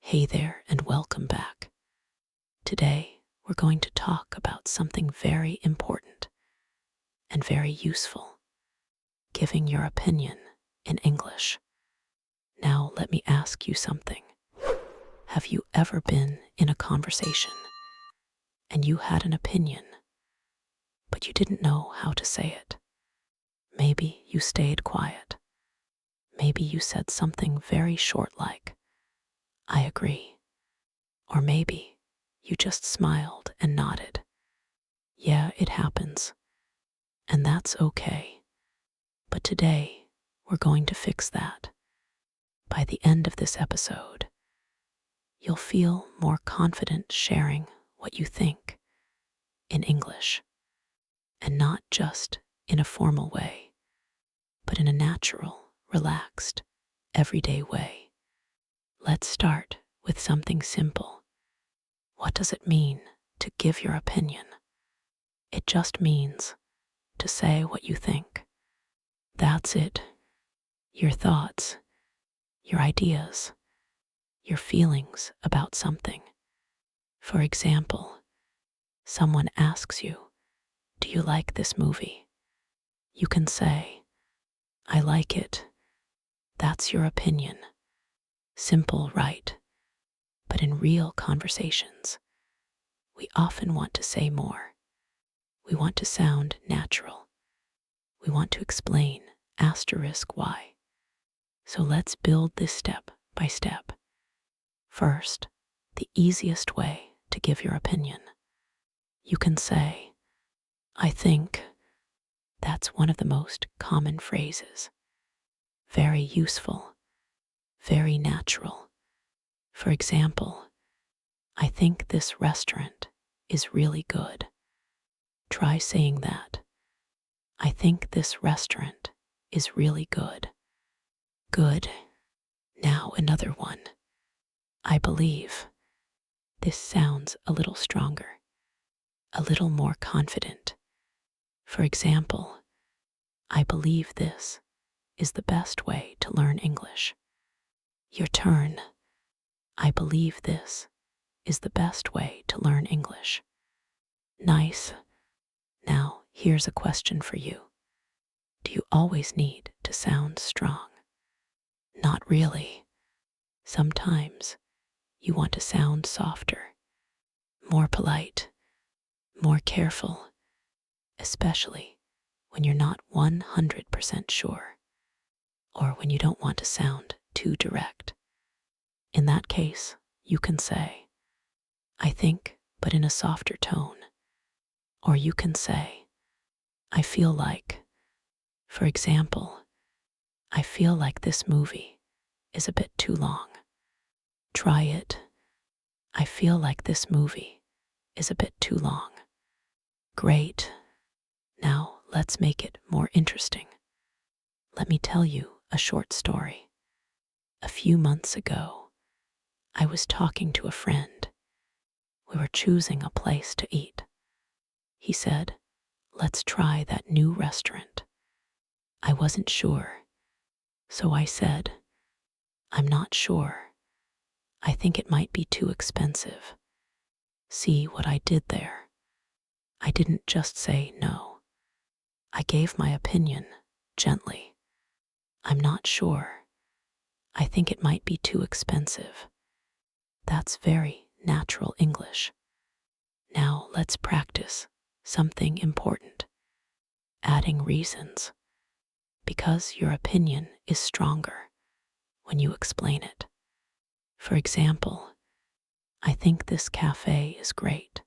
Hey there, and welcome back. Today, we're going to talk about something very important and very useful: giving your opinion in English. Now, let me ask you something. Have you ever been in a conversation and you had an opinion, but you didn't know how to say it? Maybe you stayed quiet. Maybe you said something very short like, "I agree." Or maybe you just smiled and nodded. Yeah, it happens. And that's okay. But today, we're going to fix that. By the end of this episode, you'll feel more confident sharing what you think in English, and not just in a formal way, but in a natural, relaxed, everyday way. Let's start with something simple. What does it mean to give your opinion? It just means to say what you think. That's it. Your thoughts, your ideas, your feelings about something. For example, someone asks you, "Do you like this movie?" You can say, "I like it." That's your opinion. Simple, right? But in real conversations, we often want to say more. We want to sound natural. We want to explain why. So let's build this step by step. First, the easiest way to give your opinion. You can say, "I think." That's one of the most common phrases. Very useful, very natural. For example, "I think this restaurant is really good." Try saying that. "I think this restaurant is really good." Good. Now another one. "I believe." This sounds a little stronger, a little more confident. For example, "I believe this is the best way to learn English." Your turn. "I believe this is the best way to learn English." Nice. Now, here's a question for you. Do you always need to sound strong? Not really. Sometimes you want to sound softer, more polite, more careful, especially when you're not 100% sure, or when you don't want to sound too direct. In that case, you can say, "I think," but in a softer tone. Or you can say, "I feel like." For example, "I feel like this movie is a bit too long." Try it. "I feel like this movie is a bit too long." Great. Now let's make it more interesting. Let me tell you a short story. A few months ago, I was talking to a friend. We were choosing a place to eat. He said, "Let's try that new restaurant." I wasn't sure, so I said, "I'm not sure. I think it might be too expensive." See what I did there? I didn't just say no. I gave my opinion gently. "I'm not sure. I think it might be too expensive." That's very natural English. Now let's practice something important: adding reasons, because your opinion is stronger when you explain it. For example, "I think this cafe is great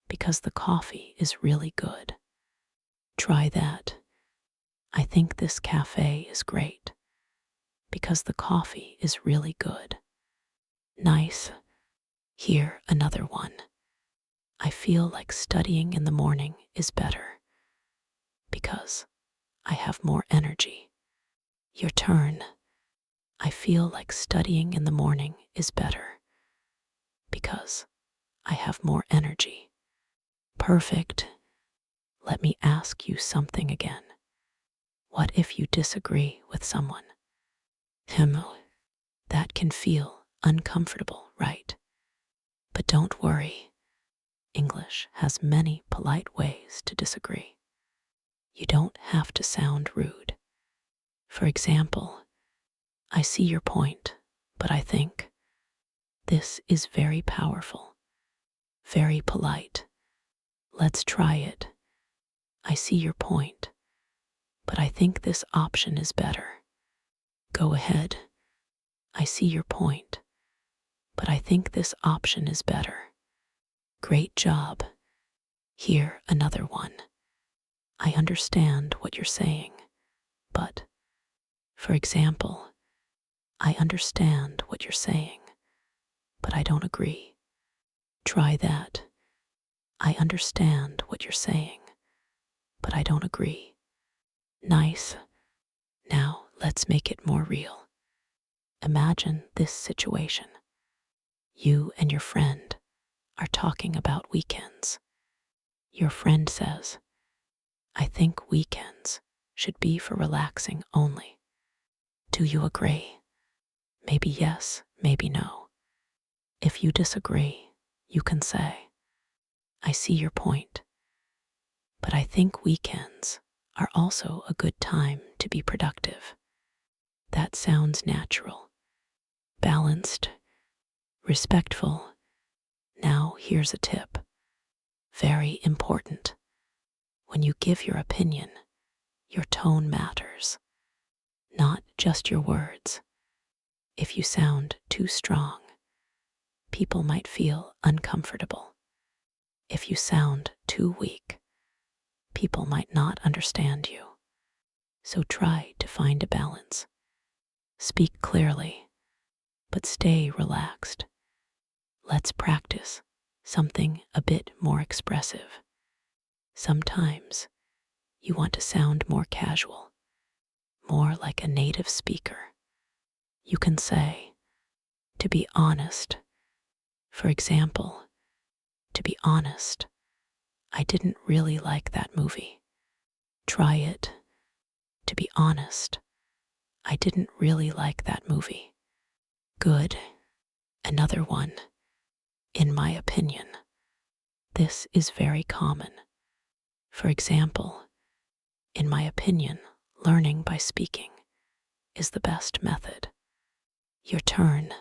because the coffee is really good." Try that. "I think this cafe is great because the coffee is really good." Nice. Here, another one. "I feel like studying in the morning is better because I have more energy." Your turn. "I feel like studying in the morning is better because I have more energy." Perfect. Let me ask you something again. What if you disagree with someone? That can feel uncomfortable, right? But don't worry. English has many polite ways to disagree. You don't have to sound rude. For example, I see your point, but I think this is very powerful, very polite. Let's try it. I see your point, but I think this option is better. Go ahead. I see your point, but I think this option is better. Great job. Here, another one. I understand what you're saying, but, for example, I understand what you're saying, but I don't agree. Try that. I understand what you're saying, but I don't agree. Nice. Now let's make it more real. Imagine this situation. You and your friend are talking about weekends. Your friend says, I think weekends should be for relaxing only. Do you agree? Maybe yes, maybe no. If you disagree, you can say, I see your point, but I think weekends are also a good time to be productive. That sounds natural, balanced, respectful. Now here's a tip. Very important. When you give your opinion, your tone matters, not just your words. If you sound too strong, people might feel uncomfortable. If you sound too weak, people might not understand you. So try to find a balance. Speak clearly, but stay relaxed. Let's practice something a bit more expressive. Sometimes you want to sound more casual, more like a native speaker. You can say, to be honest. For example, to be honest, I didn't really like that movie. Try it. To be honest, I didn't really like that movie. Good. Another one. In my opinion. This is very common. For example, in my opinion, learning by speaking is the best method. Your turn.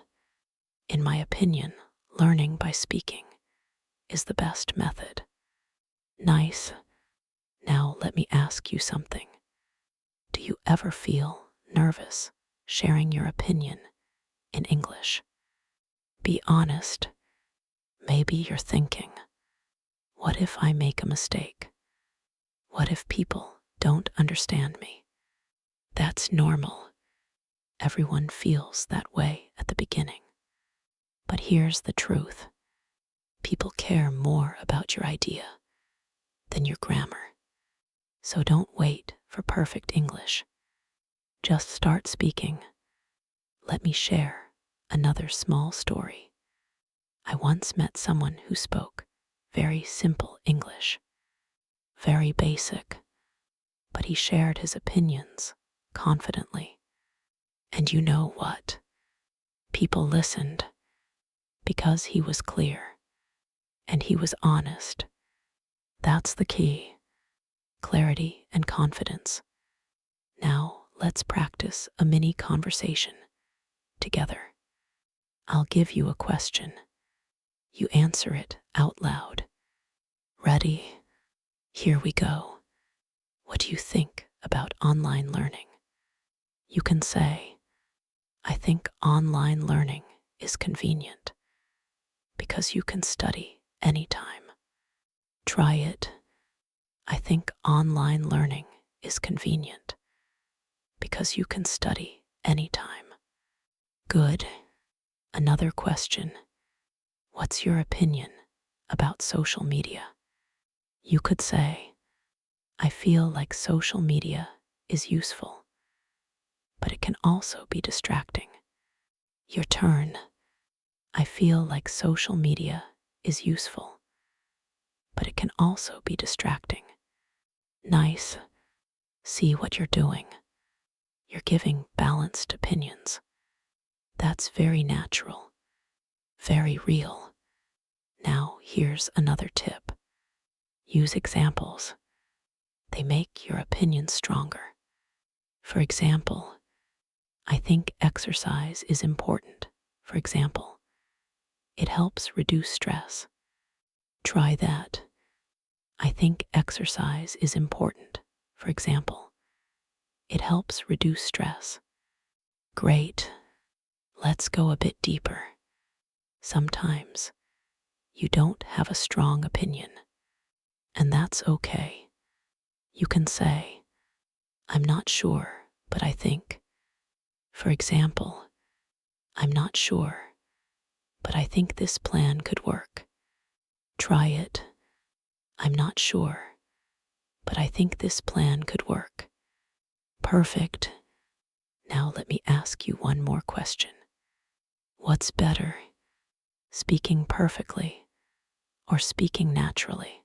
In my opinion, learning by speaking is the best method. Nice. Now let me ask you something. Do you ever feel nervous sharing your opinion in English? Be honest. Maybe you're thinking, what if I make a mistake? What if people don't understand me? That's normal. Everyone feels that way at the beginning. But here's the truth. People care more about your idea than your grammar. So don't wait for perfect English. Just start speaking. Let me share another small story. I once met someone who spoke very simple English, very basic, but he shared his opinions confidently. And you know what? People listened because he was clear and he was honest. That's the key. Clarity and confidence. Now let's practice a mini conversation together. I'll give you a question. You answer it out loud. Ready? Here we go. What do you think about online learning? You can say, I think online learning is convenient because you can study anytime. Try it. I think online learning is convenient because you can study anytime. Good. Another question. What's your opinion about social media? You could say, I feel like social media is useful, but it can also be distracting. Your turn. I feel like social media is useful, but it can also be distracting. Nice. See what you're doing. You're giving balanced opinions. That's very natural. very real. Now, here's another tip. Use examples. They make your opinion stronger. For example, I think exercise is important. For example, it helps reduce stress. Try that. I think exercise is important. For example, it helps reduce stress. Great. Let's go a bit deeper. Sometimes you don't have a strong opinion, and that's okay. You can say, I'm not sure, but I think. For example, I'm not sure, but I think this plan could work. Try it. I'm not sure, but I think this plan could work. Perfect. Now let me ask you one more question. What's better, speaking perfectly or speaking naturally?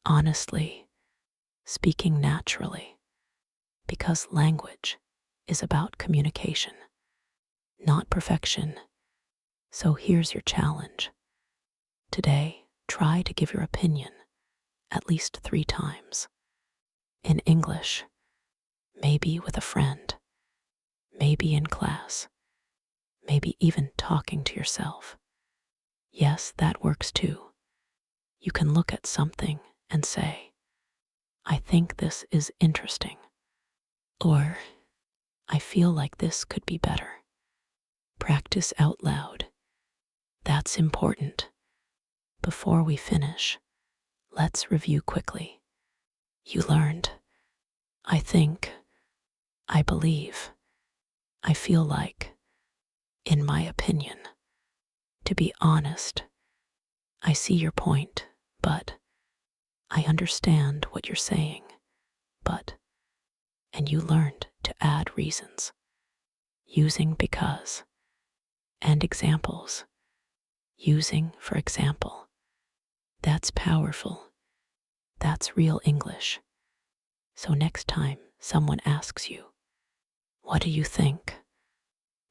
Honestly, speaking naturally, because language is about communication, not perfection. So here's your challenge. Today, try to give your opinion at least 3 times. In English, maybe with a friend, maybe in class, maybe even talking to yourself. Yes, that works too. You can look at something and say, I think this is interesting. Or, I feel like this could be better. Practice out loud. That's important. Before we finish, let's review quickly. You learned, I think, I believe, I feel like, in my opinion. To be honest, I see your point, but I understand what you're saying, but, and you learned to add reasons, using because, and examples, using for example. That's powerful. That's real English. So next time someone asks you, what do you think?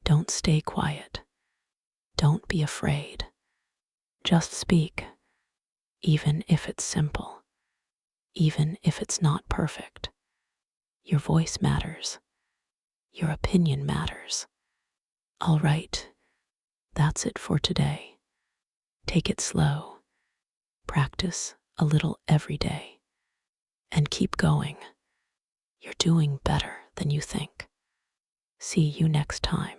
Don't stay quiet. Don't be afraid. Just speak, even if it's simple, even if it's not perfect. Your voice matters. Your opinion matters. All right, that's it for today. Take it slow. Practice a little every day. And keep going. You're doing better than you think. See you next time.